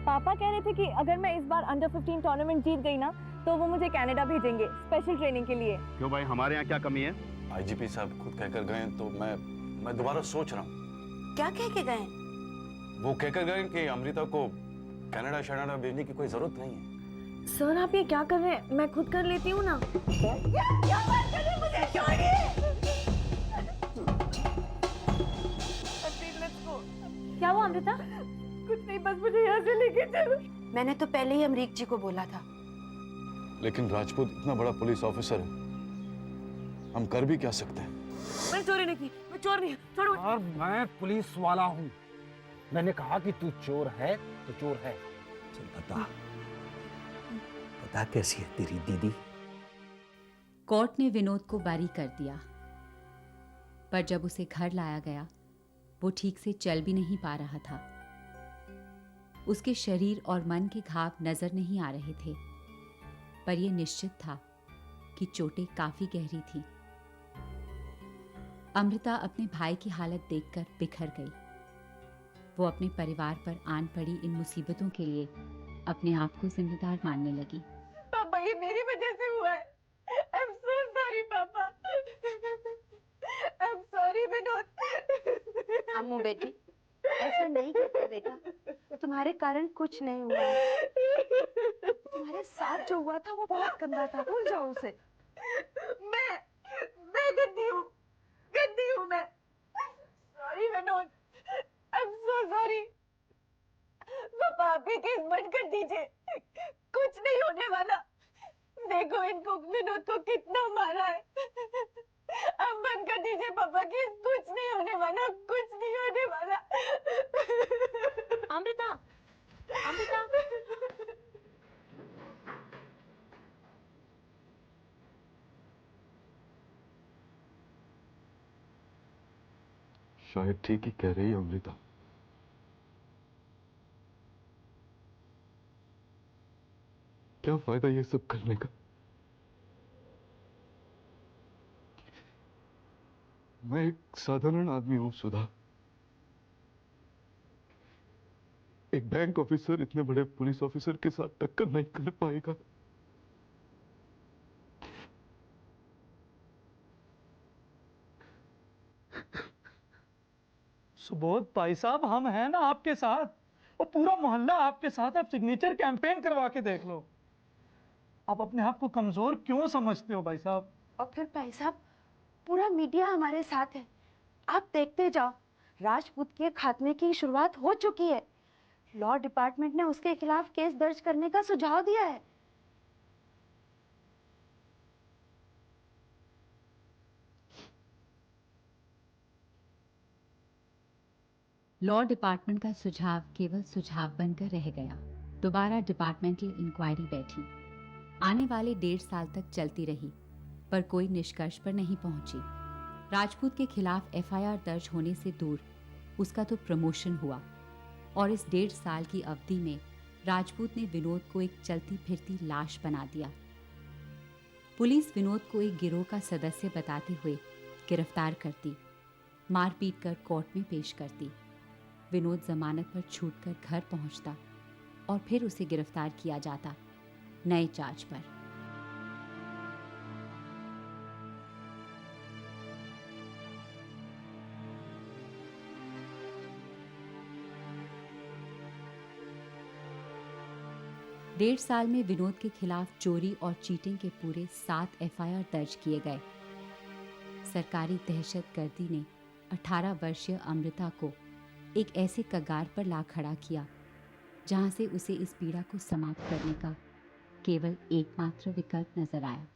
पापा कह रहे थे कि अगर मैं इस बार अंडर 15 टूर्नामेंट जीत गई ना तो वो मुझे कनाडा भेजेंगे स्पेशल ट्रेनिंग के लिए। क्यों भाई, हमारे यहाँ क्या कमी है? आईजीपी साहब खुद कहकर गए तो मैं दोबारा सोच रहा हूँ। क्या कह के गए? वो कहकर गए कि अमृता को कनाडा शनाडा भेजने की कोई जरूरत नहीं है। सर आप ये क्या कर रहे हैं? मैं खुद कर लेती हूँ ना। क्या बात कर रहे हैं? मुझे छोड़िए। क्या हुआ अमृता? कुछ नहीं, बस मुझे यहाँ से लेके चलो। मैंने तो पहले ही अमरीक जी को बोला था। लेकिन राजपूत इतना बड़ा पुलिस ऑफिसर है, हम कर भी क्या सकते हैं? मैं चोरी नहीं की, मैं चोर नहीं, छोड़ो। और मैं पुलिस वाला हूँ। मैंने कहा कि तू चोर है तो चोर है। चल बता कैसी है तेरी दीदी? कोर्ट ने विनोद को बरी कर दिया, पर जब उसे घर लाया गया वो ठीक से चल भी नहीं पा रहा था। उसके शरीर और मन के घाव नजर नहीं आ रहे थे, पर यह निश्चित था कि चोटें काफी गहरी थीं। अमृता अपने भाई की हालत देखकर बिखर गई। वो अपने परिवार पर आन पड़ी इन मुसीबतों के लिए अपने आप को जिम्मेदार मानने लगी। पापा ये मेरी वजह से हुआ है। I'm so sorry पापा। I'm sorry Vinod. अम्मू बेटी, ऐसा नहीं करते बेटा। तुम्हारे कारण कुछ नहीं हुआ है। तुम्हारे साथ जो हुआ था वो बहुत गंदा था, भूल जाओ उसे। मैं गंदी हूँ मैं। Sorry Vinod. I'm so sorry। पापा आप ये केस बंद कर दीजिए। कुछ नहीं होने वाला। देखो इनको विनोद को कितना मारा है। अब बंद कर दीजिए पापा, केस कुछ नहीं होने वाला, कुछ नहीं होने वाला। अमृता, अमृता। शायद ठीक ही कह रही है अमृता। क्या फायदा ये सब करने का? मैं एक साधारण आदमी हूं सुधा। एक बैंक ऑफिसर इतने बड़े पुलिस ऑफिसर के साथ टक्कर नहीं कर पाएगा। सुबोध भाई साहब, हम हैं ना आपके साथ। वो पूरा मोहल्ला आपके साथ। आप सिग्नेचर कैंपेन करवा के देख लो। आप अपने आप को कमजोर क्यों समझते हो भाई साहब? और फिर भाई साहब, पूरा मीडिया हमारे साथ है। आप देखते जाओ, राजपूत के खात्मे की शुरुआत हो चुकी है। लॉ डिपार्टमेंट ने उसके खिलाफ केस दर्ज करने का सुझाव दिया है। लॉ डिपार्टमेंट का सुझाव केवल सुझाव बनकर रह गया। दोबारा डिपार्टमेंटल इंक्वायरी बैठी। आने वाले 1.5 साल तक चलती रही, पर कोई निष्कर्ष पर नहीं पहुंची। राजपूत के खिलाफ एफआईआर दर्ज होने से दूर उसका तो प्रमोशन हुआ, और इस 1.5 साल की अवधि में राजपूत ने विनोद को एक चलती फिरती लाश बना दिया। पुलिस विनोद को एक गिरोह का सदस्य बताते हुए गिरफ्तार करती, मारपीट कर कोर्ट में पेश करती। विनोद जमानत पर छूटकर घर पहुंचता और फिर उसे गिरफ्तार किया जाता नए चार्ज पर। डेढ़ साल में विनोद के खिलाफ चोरी और चीटिंग के पूरे 7 एफआईआर दर्ज किए गए। सरकारी दहशतगर्दी ने 18 वर्षीय अमृता को एक ऐसे कगार पर ला खड़ा किया जहां से उसे इस पीड़ा को समाप्त करने का केवल एकमात्र विकल्प नजर आया।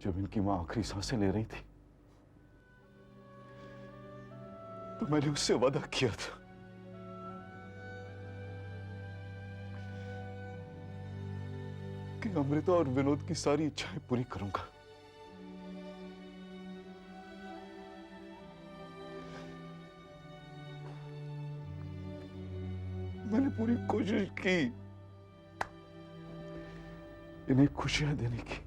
जब इनकी मां आखिरी सांसें ले रही थी तो मैंने उससे वादा किया था कि अमृता और विनोद की सारी इच्छाएं पूरी करूंगा। मैंने पूरी कोशिश की इन्हें खुशियां देने की।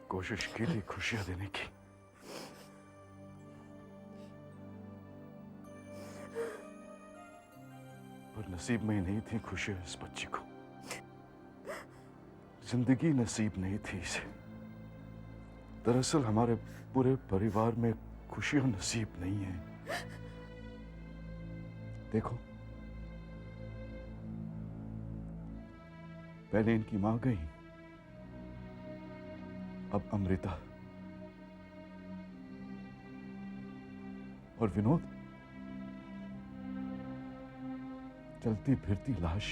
कोशिश की थी खुशियां देने की, पर नसीब में नहीं थी खुशियां इस बच्ची को। जिंदगी नसीब नहीं थी इसे। दरअसल हमारे पूरे परिवार में खुशियां नसीब नहीं है। देखो, पहले इनकी मां गई, अब अमृता और विनोद चलती फिरती लाश।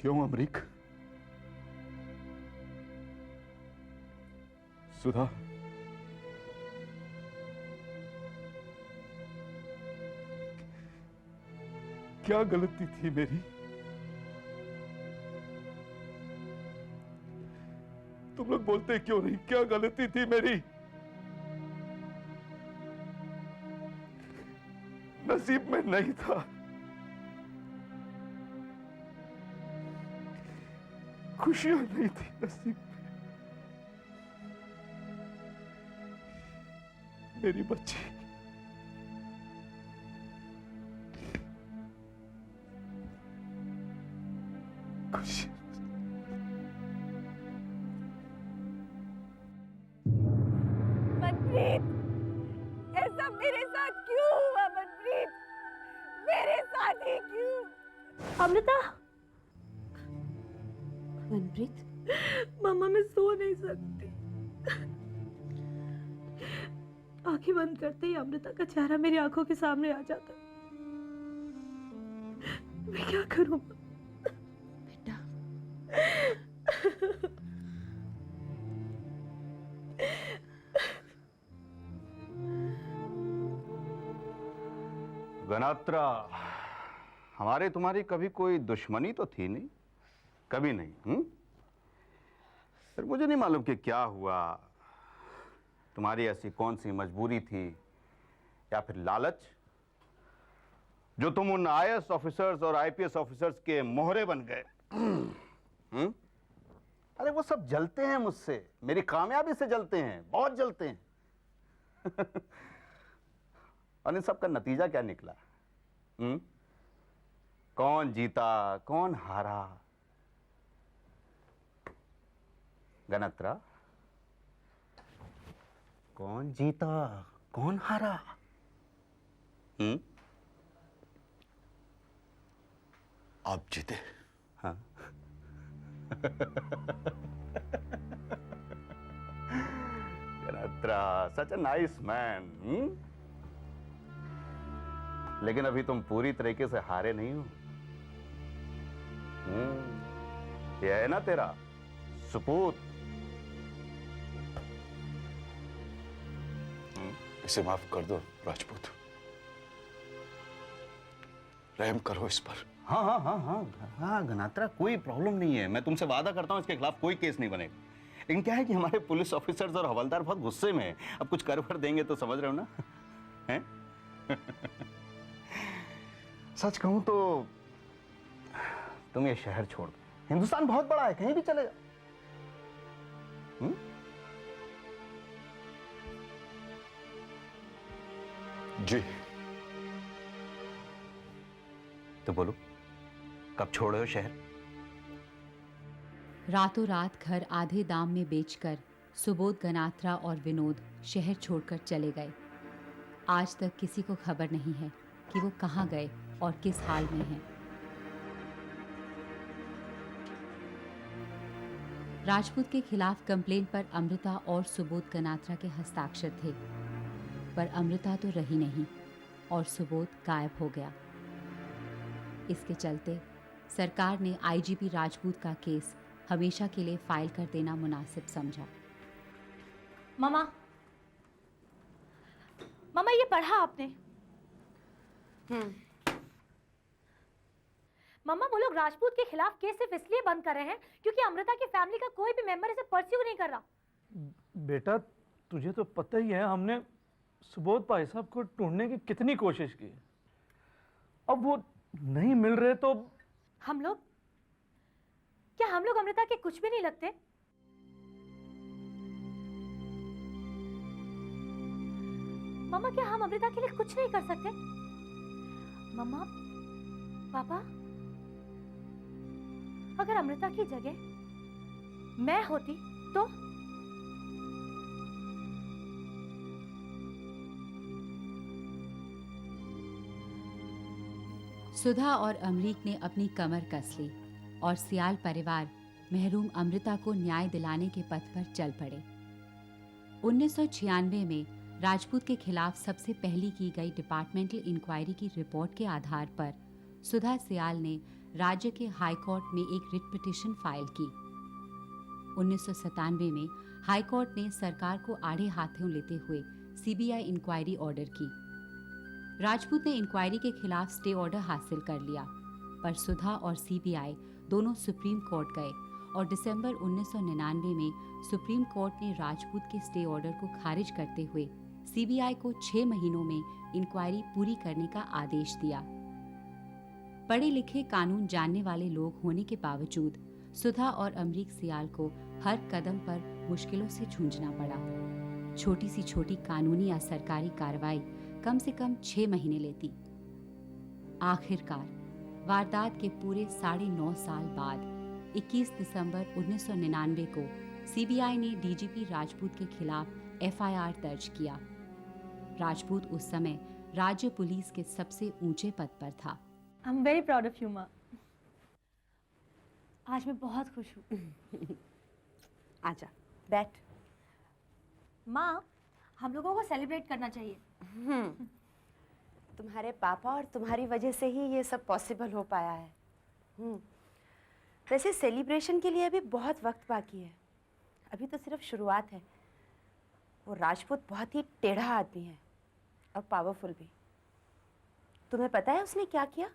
क्यों अमरीक? सुधा, क्या गलती थी मेरी? तुम लोग बोलते क्यों नहीं? क्या गलती थी मेरी? नसीब में नहीं था। खुशियां नहीं थी नसीब में। मेरी बच्ची खुशी। मनप्रीत, ऐसा मेरे साथ क्यों हुआ? मनप्रीत, मेरे साथ ही क्यों? अमृता। मनप्रीत, मम्मा, मैं सो नहीं सकती। आंखें बंद करते ही अमृता का चेहरा मेरी आंखों के सामने आ जाता है। मैं क्या करूं? बेटा। गनात्रा, हमारे तुम्हारी कभी कोई दुश्मनी तो थी नहीं, कभी नहीं। फिर मुझे नहीं मालूम कि क्या हुआ, तुम्हारी ऐसी कौन सी मजबूरी थी या फिर लालच, जो तुम उन आईएएस ऑफिसर्स और आईपीएस ऑफिसर्स के मोहरे बन गए। अरे वो सब जलते हैं मुझसे, मेरी कामयाबी से जलते हैं, बहुत जलते हैं। और इन सब का नतीजा क्या निकला? कौन जीता, कौन हारा? गनत्रा, कौन जीता, कौन हारा? आप जीते। हाँ। गनत्रा, सच अ नाइस मैन। लेकिन अभी तुम पूरी तरीके से हारे नहीं हो। ये है ना तेरा सपूत। इसे माफ कर दो राजपूत, रहम करो इस पर। हाँ हाँ हाँ हाँ हाँ गनात्रा, कोई प्रॉब्लम नहीं है। मैं तुमसे वादा करता हूँ इसके खिलाफ कोई केस नहीं बनेगा। लेकिन क्या है कि हमारे पुलिस ऑफिसर्स और हवलदार बहुत गुस्से में हैं। अब कुछ कर भर देंगे तो समझ रहे हो ना? हैं? सच कहूं तो तुम ये शहर छोड़ दो। हिंदुस्तान बहुत बड़ा है, कहीं भी चले जाओ। जी, तो बोलो, कब छोड़े हो शहर? रातों रात घर आधे दाम में बेचकर सुबोध गनात्रा और विनोद शहर छोड़कर चले गए। आज तक किसी को खबर नहीं है कि वो कहाँ गए और किस हाल में हैं। राजपूत के खिलाफ कंप्लेन पर अमृता और सुबोध गनात्रा के हस्ताक्षर थे, पर अमृता तो रही नहीं और सुबोध गायब हो गया। इसके चलते सरकार ने आईजीपी राजपूत का केस हमेशा के लिए फाइल कर देना मुनासिब समझा। मामा, मामा ये पढ़ा आपने? मामा, वो लोग राजपूत के खिलाफ केस सिर्फ इसलिए बंद कर रहे हैं क्योंकि अमृता की फैमिली का कोई भी मेंबर इसे परस्यू नहीं कर रहा। बेटा तुझे तो पता ही है, हमने सुबोध भाई साहब को ढूंढने की कितनी कोशिश की। अब वो नहीं मिल रहे तो हम लोग अमृता के कुछ भी नहीं लगते? मामा, क्या हम अमृता के लिए कुछ नहीं कर सकते? मम्मा, पापा, अगर अमृता की जगह मैं होती तो? सुधा और अमरीक ने अपनी कमर कस ली और सियाल परिवार महरूम अमृता को न्याय दिलाने के पथ पर चल पड़े। 1996 में राजपूत के खिलाफ सबसे पहली की गई डिपार्टमेंटल इंक्वायरी की रिपोर्ट के आधार पर सुधा सियाल ने राज्य के हाई कोर्ट में एक रिट पिटीशन फाइल की। 1997 में हाई कोर्ट ने सरकार को आड़े हाथों लेते हुए सीबीआई इंक्वायरी ऑर्डर की। राजपूत ने इंक्वायरी के खिलाफ स्टे ऑर्डर हासिल कर लिया, पर सुधा और सीबीआई दोनों सुप्रीम कोर्ट गए और दिसंबर 1999 में सुप्रीम कोर्ट ने राजपूत के स्टे ऑर्डर को खारिज करते हुए सीबीआई को 6 महीनों में इंक्वायरी पूरी करने का आदेश दिया। पढ़े लिखे कानून जानने वाले लोग होने के बावजूद सुधा और अमरीक सियाल को हर कदम पर मुश्किलों से जूझना पड़ा। छोटी सी छोटी कानूनी या सरकारी कार्रवाई कम से कम 6 महीने लेती। आखिरकार वारदात के पूरे 9.5 साल बाद 21 दिसंबर 1999 को सीबीआई ने डीजीपी राजपूत के खिलाफ एफआईआर दर्ज किया। राजपूत उस समय राज्य पुलिस के सबसे ऊंचे पद पर था। I am very proud of you माँ। आज मैं बहुत खुश हूँ। आजा बैठ। माँ, हम लोगों को सेलिब्रेट करना चाहिए। तुम्हारे पापा और तुम्हारी वजह से ही ये सब पॉसिबल हो पाया है। वैसे सेलिब्रेशन के लिए अभी बहुत वक्त बाकी है, अभी तो सिर्फ शुरुआत है। वो राजपूत बहुत ही टेढ़ा आदमी है और पावरफुल भी। तुम्हें पता है उसने क्या किया?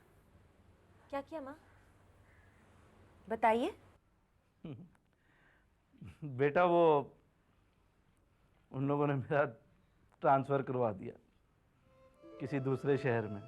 क्या किया माँ? बताइए। बेटा वो उन लोगों ने मेरा ट्रांसफर करवा दिया किसी दूसरे शहर में।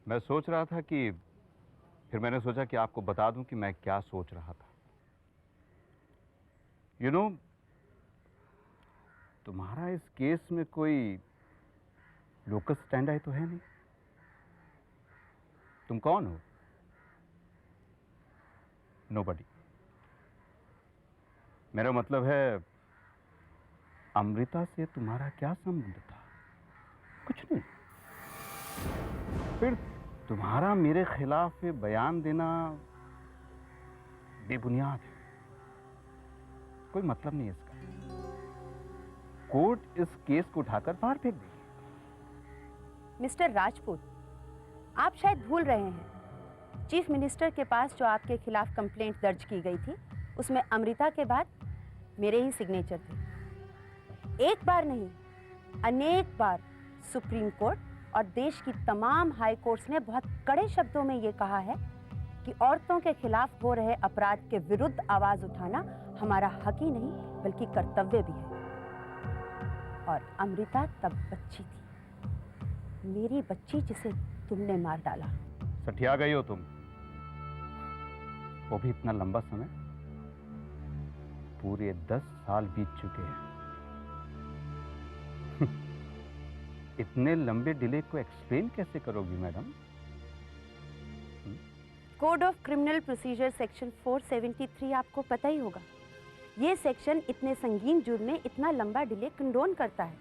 मैं सोच रहा था कि फिर मैंने सोचा कि आपको बता दूं कि मैं क्या सोच रहा था। यू नो, तुम्हारा इस केस में कोई लोकस स्टैंड तो है नहीं। तुम कौन हो? नोबडी। मेरा मतलब है अमृता से तुम्हारा क्या संबंध था? कुछ नहीं। फिर तुम्हारा मेरे खिलाफ बयान देना बेबुनियाद है, कोई मतलब नहीं है इसका। कोर्ट इस केस को उठाकर बाहर फेंक देगी। मिस्टर राजपूत, आप शायद भूल रहे हैं, चीफ मिनिस्टर के पास जो आपके खिलाफ कंप्लेंट दर्ज की गई थी उसमें अमृता के बाद मेरे ही सिग्नेचर थे। एक बार नहीं, अनेक बार सुप्रीम कोर्ट और देश की तमाम हाई कोर्ट्स ने बहुत कड़े शब्दों में ये कहा है कि औरतों के खिलाफ हो रहे अपराध के विरुद्ध आवाज उठाना हमारा हक ही नहीं बल्कि कर्तव्य भी है। और अमृता तब बच्ची थी, मेरी बच्ची जिसे तुमने मार डाला। सठिया गई हो तुम, वो भी इतना लंबा समय, पूरे 10 साल बीत चुके हैं। इतने लंबे डिले को एक्सप्लेन कैसे करोगी madam? Code of criminal procedure section 473 आपको पता ही होगा। ये सेक्शन इतने संगीन जुर्म में इतना लंबा डिले कंडोन करता है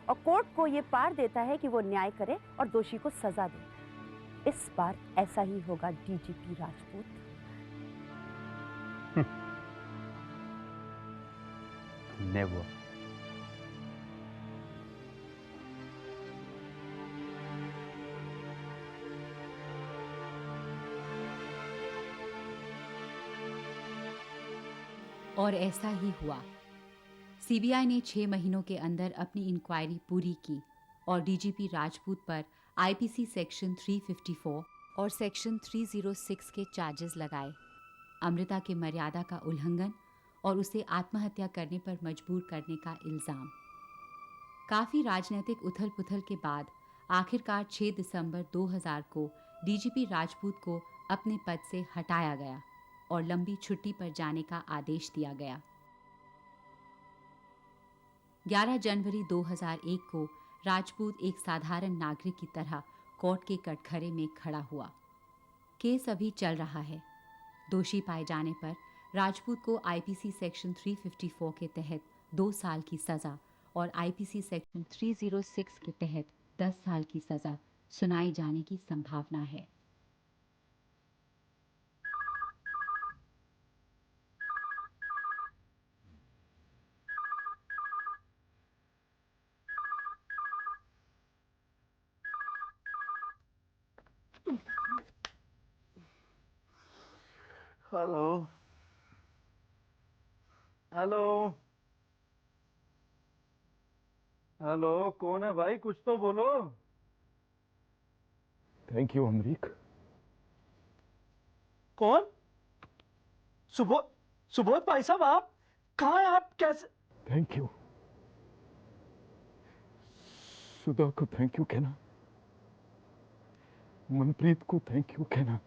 और कोर्ट को ये पार देता है कि वो न्याय करे और दोषी को सजा दे। इस बार ऐसा ही होगा डीजीपी राजपूत। नेवर। और ऐसा ही हुआ। सीबीआई ने 6 महीनों के अंदर अपनी इंक्वायरी पूरी की और डीजीपी राजपूत पर आईपीसी सेक्शन 354 और सेक्शन 306 के चार्जेस लगाए। अमृता के मर्यादा का उल्लंघन और उसे आत्महत्या करने पर मजबूर करने का इल्ज़ाम। काफ़ी राजनीतिक उथल पुथल के बाद आखिरकार 6 दिसंबर 2000 को डीजीपी राजपूत को अपने पद से हटाया गया और लंबी छुट्टी पर जाने का आदेश दिया गया। 11 जनवरी 2001 को राजपूत एक साधारण नागरिक की तरह कोर्ट के कटघरे में खड़ा हुआ। केस अभी चल रहा है। दोषी पाए जाने पर राजपूत को आईपीसी सेक्शन 354 के तहत 2 साल की सज़ा और आईपीसी सेक्शन 306 के तहत 10 साल की सज़ा सुनाई जाने की संभावना है। हेलो हेलो हेलो, कौन है भाई? कुछ तो बोलो। Thank you Amrik. कौन? सुबोध? सुबोध भाई साहब, आप कहाँ हैं? आप कैसे? Thank you. सुधा को थैंक यू कहना, मनप्रीत को थैंक यू कहना।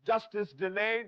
Justice delayed